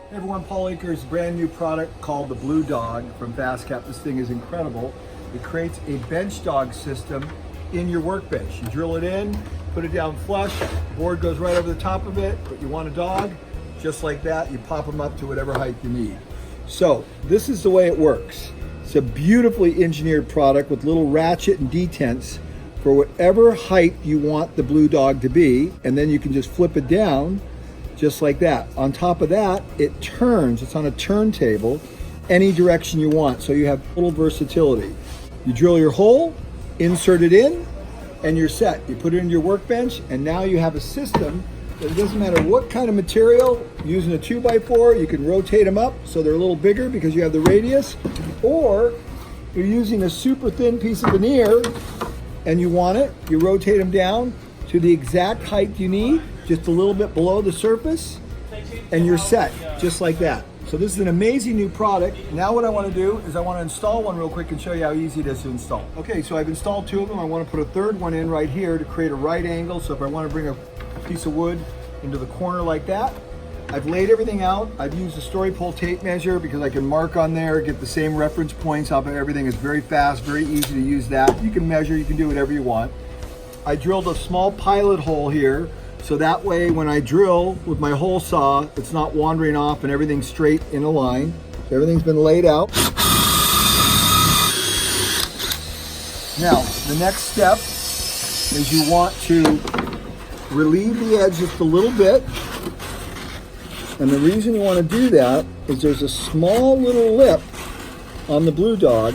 Hey everyone, Paul Akers, brand new product called the Blue Dog from FastCap. This thing is incredible. It creates a bench dog system in your workbench. You drill it in, put it down flush, the board goes right over the top of it, but you want a dog, just like that, you pop them up to whatever height you need. So this is the way it works. It's a beautifully engineered product with little ratchet and detents for whatever height you want the Blue Dog to be, and then you can just flip it down just like that. On top of that, it turns, it's on a turntable, any direction you want, so you have total versatility. You drill your hole, insert it in, and you're set. You put it in your workbench, and now you have a system that it doesn't matter what kind of material, using a 2x4, you can rotate them up so they're a little bigger because you have the radius, or you're using a super thin piece of veneer and you want it, you rotate them down to the exact height you need, just a little bit below the surface, and you're set, just like that. So this is an amazing new product. Now what I want to do is I want to install one real quick and show you how easy it is to install. Okay, so I've installed two of them. I want to put a third one in right here to create a right angle. So if I want to bring a piece of wood into the corner like that, I've laid everything out. I've used a story pole tape measure because I can mark on there, get the same reference points up, and everything is very fast, very easy to use that. You can measure, you can do whatever you want. I drilled a small pilot hole here, so that way when I drill with my hole saw, it's not wandering off and everything's straight in a line. So everything's been laid out. Now, the next step is you want to relieve the edge just a little bit. And the reason you want to do that is there's a small little lip on the Blue Dog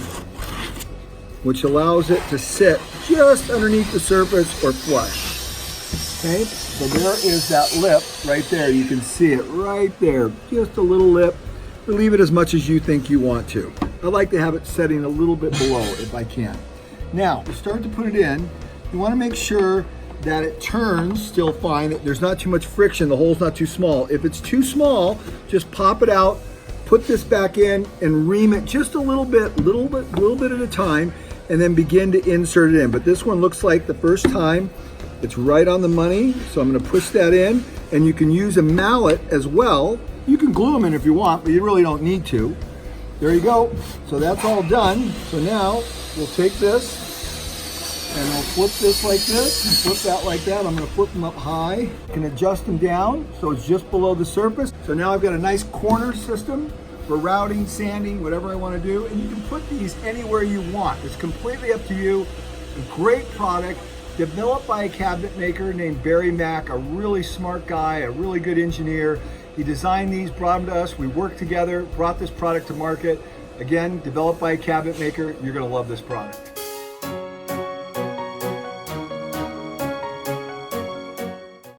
which allows it to sit just underneath the surface or flush. Okay, so there is that lip right there. You can see it right there, just a little lip. Relieve it as much as you think you want to. I like to have it setting a little bit below if I can. Now, to start to put it in, you want to make sure that it turns still fine. There's not too much friction, the hole's not too small. If it's too small, just pop it out, put this back in and ream it just a little bit at a time, and then begin to insert it in. But this one looks like the first time it's right on the money, so I'm gonna push that in, and you can use a mallet as well. You can glue them in if you want, but you really don't need to. There you go. So that's all done. So now we'll take this and we'll flip this like this, and flip that like that. I'm gonna flip them up high. You can adjust them down so it's just below the surface. So now I've got a nice corner system for routing, sanding, whatever I wanna do. And you can put these anywhere you want. It's completely up to you. A great product, developed by a cabinet maker named Barry Mack, a really smart guy, a really good engineer. He designed these, brought them to us. We worked together, brought this product to market. Again, developed by a cabinet maker. You're gonna love this product.